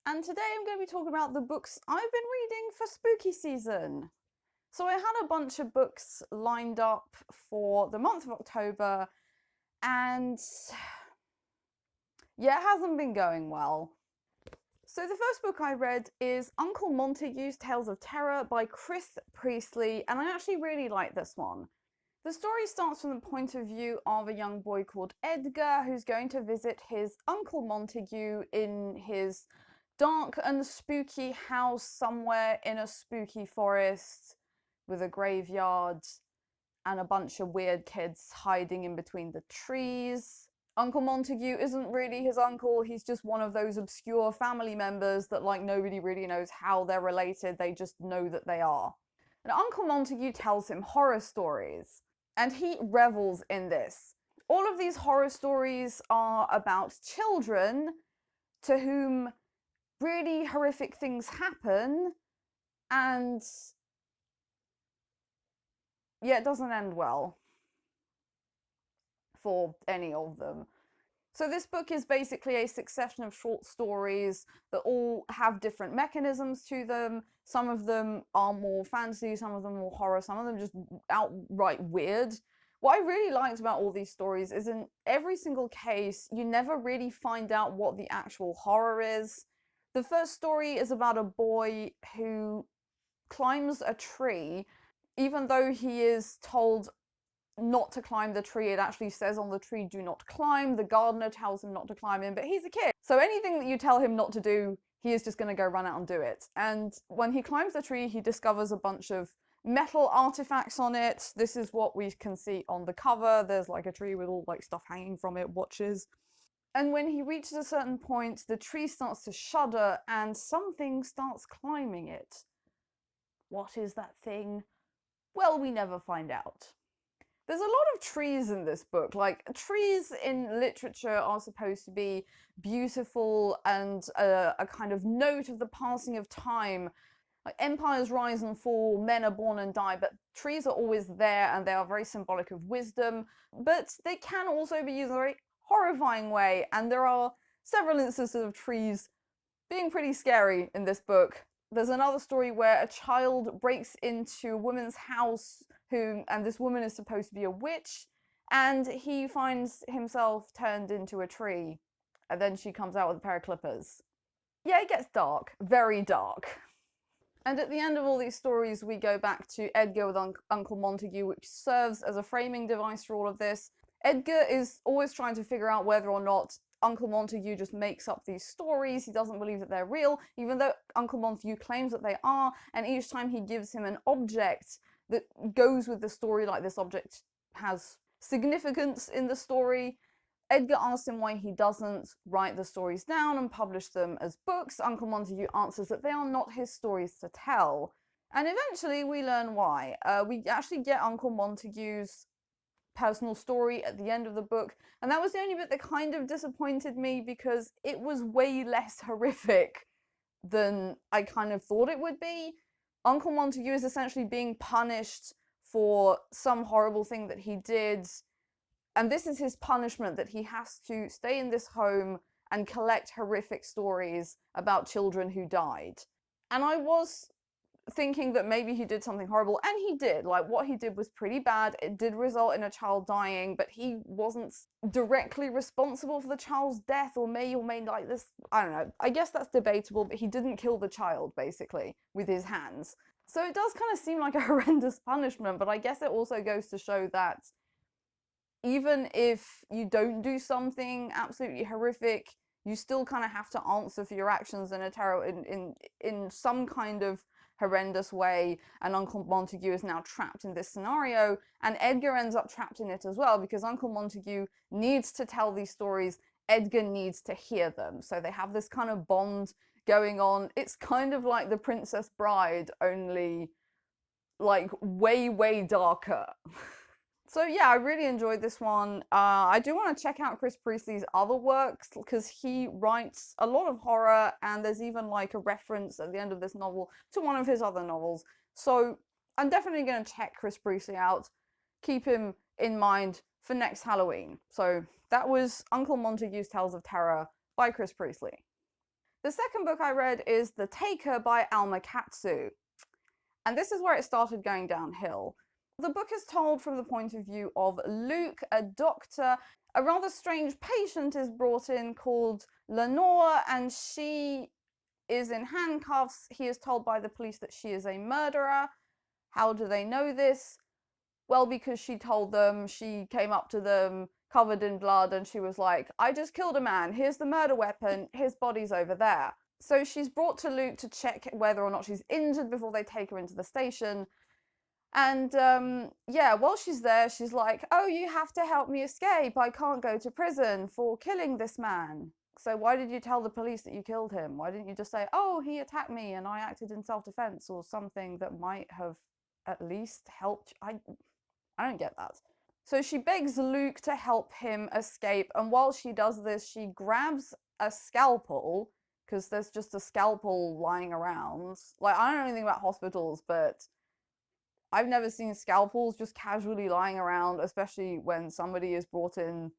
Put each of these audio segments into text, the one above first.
and today I'm going to be talking about the books I've been reading for spooky season. So I had a bunch of books lined up for the month of October, and yeah, it hasn't been going well. So the first book I read is Uncle Montague's Tales of Terror by Chris Priestley, and I actually really like this one. The story starts from the point of view of a young boy called Edgar who's going to visit his Uncle Montague in his dark and spooky house somewhere in a spooky forest with a graveyard and a bunch of weird kids hiding in between the trees. Uncle Montague isn't really his uncle, he's just one of those obscure family members that like nobody really knows how they're related, they just know that they are. And Uncle Montague tells him horror stories, and he revels in this. All of these horror stories are about children to whom really horrific things happen, and yeah, it doesn't end well for any of them. So this book is basically a succession of short stories that all have different mechanisms to them. Some of them are more fantasy, some of them more horror, some of them just outright weird. What I really liked about all these stories is in every single case, you never really find out what the actual horror is. The first story is about a boy who climbs a tree, even though he is told not to climb the tree. It actually says on the tree, do not climb. The gardener tells him not to climb in, but he's a kid. So anything that you tell him not to do, he is just going to go run out and do it. And when he climbs the tree, he discovers a bunch of metal artifacts on it. This is what we can see on the cover. There's like a tree with all like stuff hanging from it, watches. And when he reaches a certain point, the tree starts to shudder and something starts climbing it. What is that thing? Well, we never find out. There's a lot of trees in this book. Like, trees in literature are supposed to be beautiful and a kind of note of the passing of time. Like, empires rise and fall, men are born and die, but trees are always there and they are very symbolic of wisdom. But they can also be used in a very horrifying way, and there are several instances of trees being pretty scary in this book. There's another story where a child breaks into a woman's house and this woman is supposed to be a witch, and he finds himself turned into a tree, and then she comes out with a pair of clippers. Yeah, it gets dark, very dark. And at the end of all these stories, we go back to Edgar with Uncle Montague, which serves as a framing device for all of this. Edgar is always trying to figure out whether or not Uncle Montague just makes up these stories. He doesn't believe that they're real, even though Uncle Montague claims that they are, and each time he gives him an object that goes with the story, like this object has significance in the story. Edgar asks him why he doesn't write the stories down and publish them as books. Uncle Montague answers that they are not his stories to tell. And eventually we learn why. We actually get Uncle Montague's personal story at the end of the book, and that was the only bit that kind of disappointed me because it was way less horrific than I kind of thought it would be. Uncle Montague is essentially being punished for some horrible thing that he did, and this is his punishment, that he has to stay in this home and collect horrific stories about children who died. And I was thinking that maybe he did something horrible, and he did. Like, what he did was pretty bad. It did result in a child dying, but he wasn't directly responsible for the child's death, or may like this. I don't know. I guess that's debatable, but he didn't kill the child, basically, with his hands. So it does kind of seem like a horrendous punishment, but I guess it also goes to show that even if you don't do something absolutely horrific, you still kind of have to answer for your actions in some kind of horrendous way. And Uncle Montague is now trapped in this scenario, and Edgar ends up trapped in it as well, because Uncle Montague needs to tell these stories, Edgar needs to hear them, so they have this kind of bond going on. It's kind of like The Princess Bride, only like way darker. So yeah, I really enjoyed this one. I do want to check out Chris Priestley's other works, because he writes a lot of horror, and there's even like a reference at the end of this novel to one of his other novels. So I'm definitely going to check Chris Priestley out, keep him in mind for next Halloween. So that was Uncle Montague's Tales of Terror by Chris Priestley. The second book I read is The Taker by Alma Katsu. And this is where it started going downhill. The book is told from the point of view of Luke, a doctor. A rather strange patient is brought in called Lenore, and she is in handcuffs. He is told by the police that she is a murderer. How do they know this? Well, because she told them, she came up to them covered in blood and she was like, I just killed a man, here's the murder weapon, his body's over there. So she's brought to Luke to check whether or not she's injured before they take her into the station. And yeah, while she's there, she's like, oh, you have to help me escape. I can't go to prison for killing this man. So why did you tell the police that you killed him? Why didn't you just say, oh, he attacked me and I acted in self-defense, or something that might have at least helped? I don't get that. So she begs Luke to help him escape. And while she does this, she grabs a scalpel, because there's just a scalpel lying around. Like, I don't know anything about hospitals, but I've never seen scalpels just casually lying around, especially when somebody is brought in,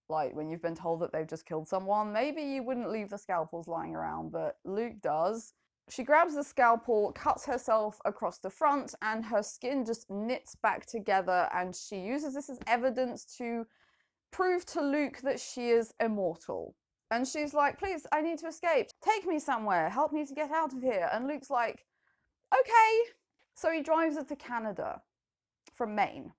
like when you've been told that they've just killed someone. Maybe you wouldn't leave the scalpels lying around, but Luke does. She grabs the scalpel, cuts herself across the front, and her skin just knits back together, and she uses this as evidence to prove to Luke that she is immortal. And she's like, please, I need to escape. Take me somewhere. Help me to get out of here. And Luke's like, okay. So he drives her to Canada from Maine.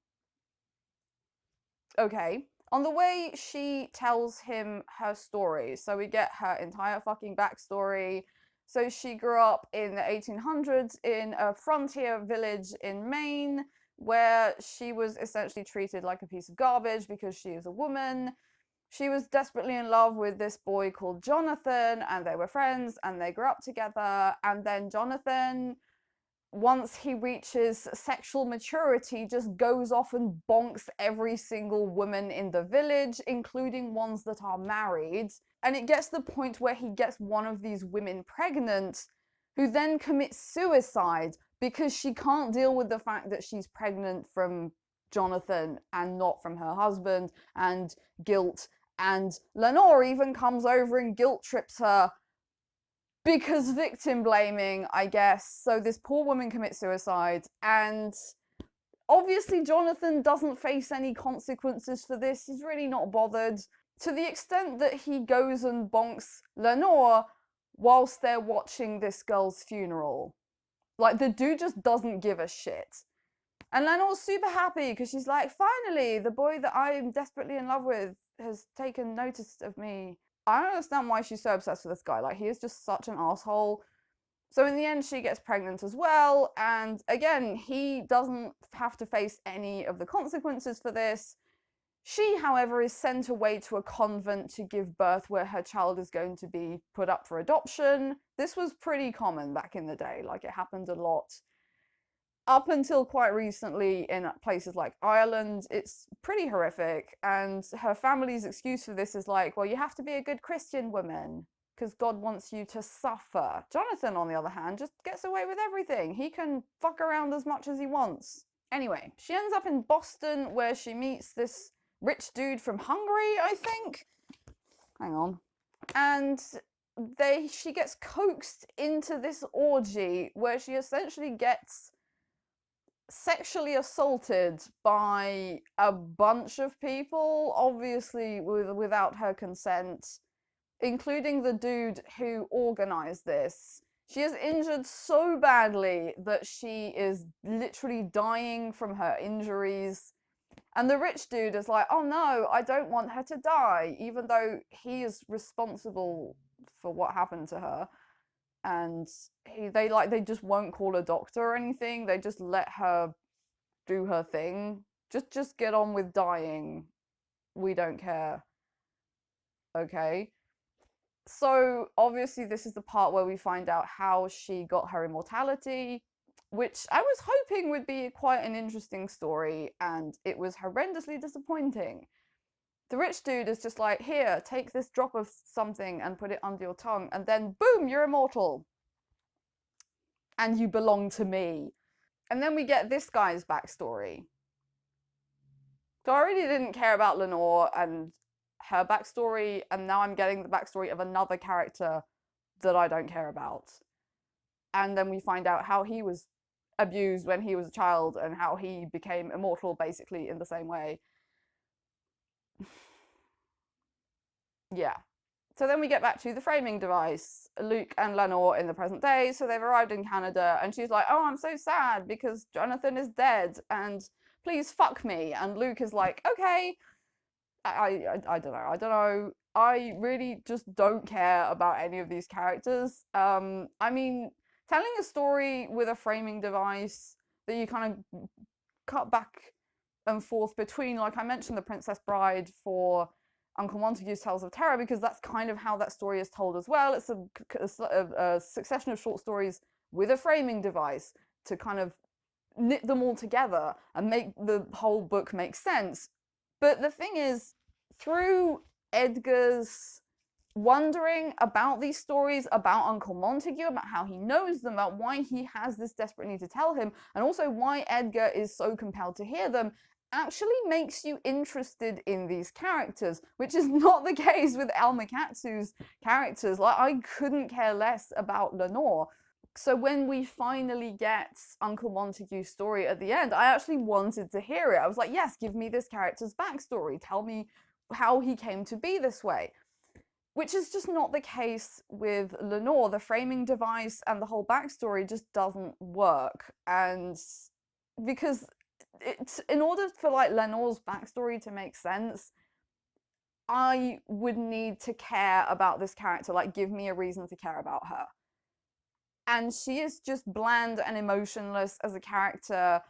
Okay. On the way, she tells him her story. So we get her entire fucking backstory. So she grew up in the 1800s in a frontier village in Maine, where she was essentially treated like a piece of garbage because she is a woman. She was desperately in love with this boy called Jonathan, and they were friends, and they grew up together. And then Jonathan, once he reaches sexual maturity, just goes off and bonks every single woman in the village, including ones that are married. And it gets to the point where he gets one of these women pregnant, who then commits suicide because she can't deal with the fact that she's pregnant from Jonathan and not from her husband, and guilt. And Lenore even comes over and guilt trips her because victim blaming, I guess. So this poor woman commits suicide, and obviously Jonathan doesn't face any consequences for this. He's really not bothered, to the extent that he goes and bonks Lenore whilst they're watching this girl's funeral. Like, the dude just doesn't give a shit. And Lenore's super happy because she's like, finally, the boy that I'm desperately in love with has taken notice of me. I don't understand why she's so obsessed with this guy. Like, he is just such an asshole. So in the end, she gets pregnant as well. And again, he doesn't have to face any of the consequences for this. She, however, is sent away to a convent to give birth, where her child is going to be put up for adoption. This was pretty common back in the day. Like, it happened a lot. Up until quite recently in places like Ireland, it's pretty horrific. And her family's excuse for this is like, well, you have to be a good Christian woman because God wants you to suffer. Jonathan, on the other hand, just gets away with everything. He can fuck around as much as he wants. Anyway, she ends up in Boston, where she meets this rich dude from Hungary, I think. Hang on. And she gets coaxed into this orgy where she essentially gets sexually assaulted by a bunch of people, obviously without her consent, including the dude who organized this. She is injured so badly that she is literally dying from her injuries. And the rich dude is like, oh no, I don't want her to die, even though he is responsible for what happened to her. And they just won't call a doctor or anything. They just let her do her thing. Just get on with dying. We don't care. Okay. So obviously this is the part where we find out how she got her immortality, which I was hoping would be quite an interesting story, and it was horrendously disappointing. The rich dude is just like, here, take this drop of something and put it under your tongue, and then boom, you're immortal. And you belong to me. And then we get this guy's backstory. So I really didn't care about Lenore and her backstory, and now I'm getting the backstory of another character that I don't care about. And then we find out how he was abused when he was a child and how he became immortal basically in the same way. Yeah. So then we get back to the framing device. Luke and Lenore in the present day. So they've arrived in Canada and she's like, oh, I'm so sad because Jonathan is dead and please fuck me. And Luke is like, okay. I don't know. I don't know. I really just don't care about any of these characters. I mean, telling a story with a framing device that you kind of cut back and forth between, like I mentioned, the Princess Bride for Uncle Montague's Tales of Terror, because that's kind of how that story is told as well. It's a succession of short stories with a framing device to kind of knit them all together and make the whole book make sense. But the thing is, through Edgar's wondering about these stories, about Uncle Montague, about how he knows them, about why he has this desperate need to tell him, and also why Edgar is so compelled to hear them, actually makes you interested in these characters, which is not the case with Alma Katsu's characters. Like, I couldn't care less about Lenore. So when we finally get Uncle Montague's story at the end, I actually wanted to hear it. I was like, yes, give me this character's backstory. Tell me how he came to be this way. Which is just not the case with Lenore. The framing device and the whole backstory just doesn't work. And because it's, in order for like Lenore's backstory to make sense, I would need to care about this character. Like, give me a reason to care about her. And she is just bland and emotionless as a character,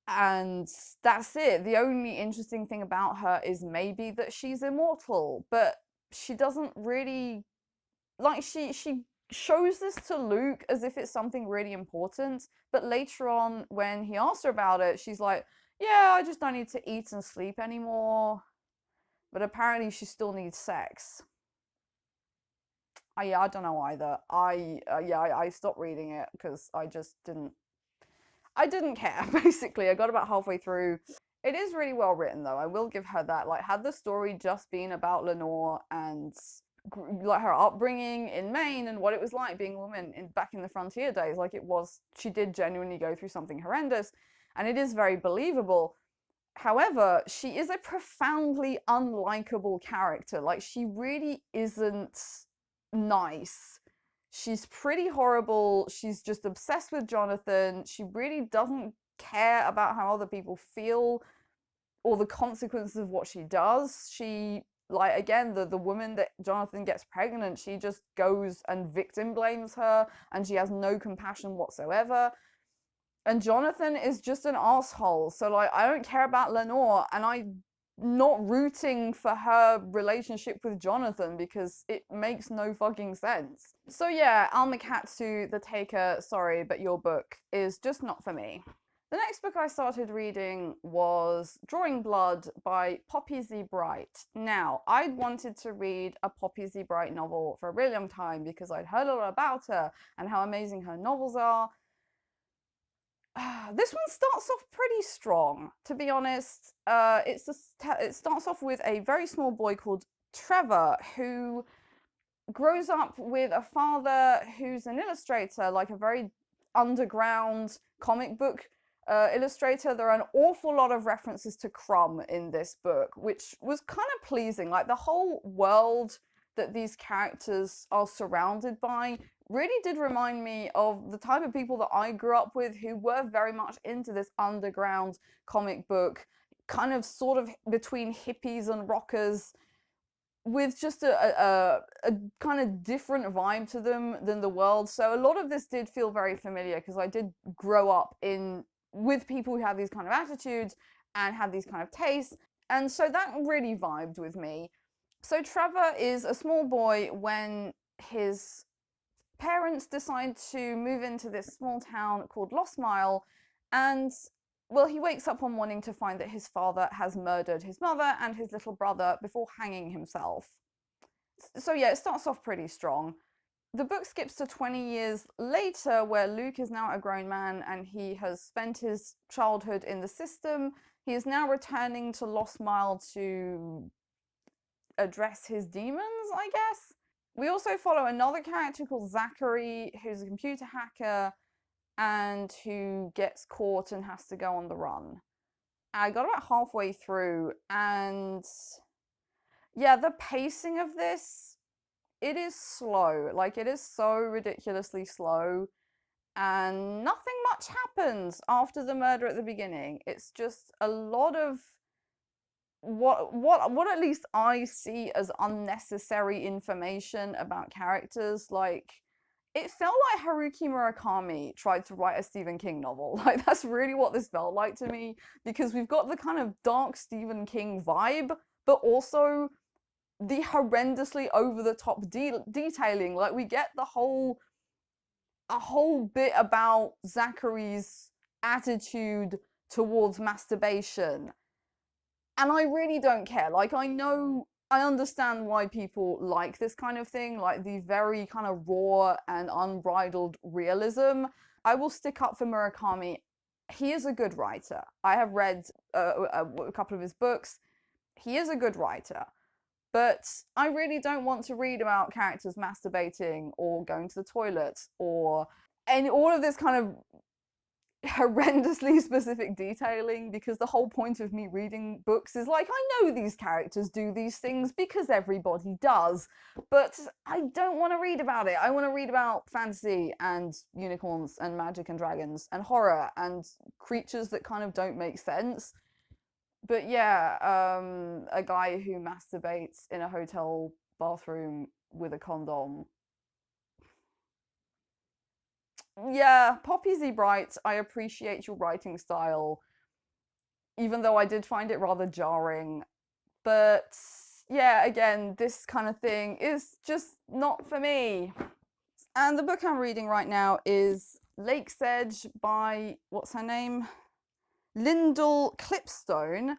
and that's it. The only interesting thing about her is maybe that she's immortal, but she doesn't really, like, she shows this to Luke as if it's something really important, but later on when he asks her about it, she's like, yeah, I just don't need to eat and sleep anymore. But apparently she still needs sex. Yeah, I don't know either. I stopped reading it because I just didn't care, basically. I got about halfway through. It is really well written, though. I will give her that. Like, had the story just been about Lenore and like her upbringing in Maine and what it was like being a woman back in the frontier days, like it was, she did genuinely go through something horrendous, and it is very believable. However, she is a profoundly unlikable character. Like, she really isn't nice. She's pretty horrible. She's just obsessed with Jonathan. She really doesn't care about how other people feel or the consequences of what she does. She, like, again, the woman that Jonathan gets pregnant, she just goes and victim blames her, and she has no compassion whatsoever. And Jonathan is just an asshole. So, like, I don't care about Lenore, and I'm not rooting for her relationship with Jonathan because it makes no fucking sense. So yeah, Alma Katsu, The Taker, sorry, but your book is just not for me. The next book I started reading was Drawing Blood by Poppy Z Brite. Now, I'd wanted to read a Poppy Z Brite novel for a really long time because I'd heard a lot about her and how amazing her novels are. This one starts off pretty strong, to be honest. It starts off with a very small boy called Trevor who grows up with a father who's an illustrator, like a very underground comic book illustrator. There are an awful lot of references to Crumb in this book, which was kind of pleasing. Like, the whole world that these characters are surrounded by really did remind me of the type of people that I grew up with who were very much into this underground comic book, kind of sort of between hippies and rockers, with just a kind of different vibe to them than the world. So a lot of this did feel very familiar because I did grow up with people who had these kind of attitudes and had these kind of tastes. And so that really vibed with me. So Trevor is a small boy when his parents decide to move into this small town called Lost Mile, and well, he wakes up one morning to find that his father has murdered his mother and his little brother before hanging himself. So yeah, it starts off pretty strong. The book skips to 20 years later, where Luke is now a grown man and he has spent his childhood in the system. He is now returning to Lost Mile to address his demons, I guess. We also follow another character called Zachary, who's a computer hacker and who gets caught and has to go on the run. I got about halfway through, and yeah, the pacing of this, it is slow. Like, it is so ridiculously slow, and nothing much happens after the murder at the beginning. It's just a lot of what at least I see as unnecessary information about characters. Like, it felt like Haruki Murakami tried to write a Stephen King novel. Like, that's really what this felt like to me, because we've got the kind of dark Stephen King vibe, but also the horrendously over the top detailing. Like, we get a whole bit about Zachary's attitude towards masturbation, and I really don't care. Like, I understand why people like this kind of thing, like the very kind of raw and unbridled realism. I will stick up for Murakami. He is a good writer. I have read a couple of his books. He is a good writer. But I really don't want to read about characters masturbating or going to the toilet or and all of this kind of horrendously specific detailing, because the whole point of me reading books is like, I know these characters do these things because everybody does, but I don't want to read about it. I want to read about fantasy and unicorns and magic and dragons and horror and creatures that kind of don't make sense. But yeah, a guy who masturbates in a hotel bathroom with a condom. Yeah, Poppy Z Brite, I appreciate your writing style, even though I did find it rather jarring. But yeah, again, this kind of thing is just not for me. And the book I'm reading right now is Lake's Edge by, what's her name? Lyndall Clipstone.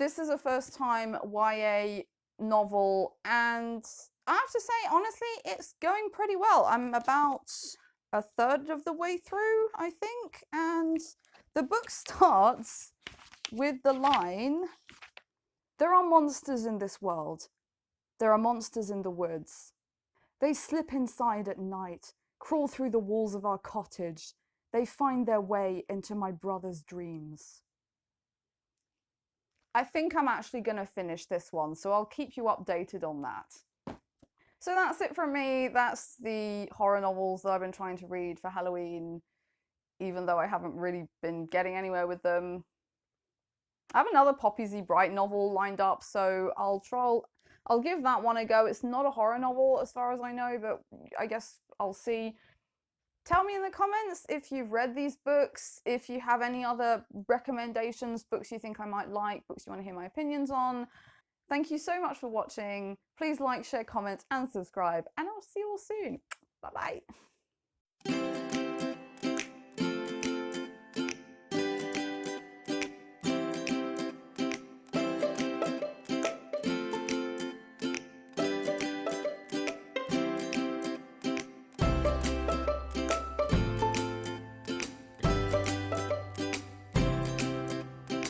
This is a first time YA novel, and I have to say, honestly, it's going pretty well. I'm about a third of the way through, I think, and the book starts with the line, "There are monsters in this world. There are monsters in the woods. They slip inside at night, crawl through the walls of our cottage. They find their way into my brother's dreams." I think I'm actually going to finish this one, so I'll keep you updated on that. So that's it from me. That's the horror novels that I've been trying to read for Halloween, even though I haven't really been getting anywhere with them. I have another Poppy Z Brite novel lined up, so I'll give that one a go. It's not a horror novel as far as I know, but I guess I'll see. Tell me in the comments if you've read these books, if you have any other recommendations, books you think I might like, books you want to hear my opinions on. Thank you so much for watching. Please like, share, comment, and subscribe, and I'll see you all soon. Bye bye.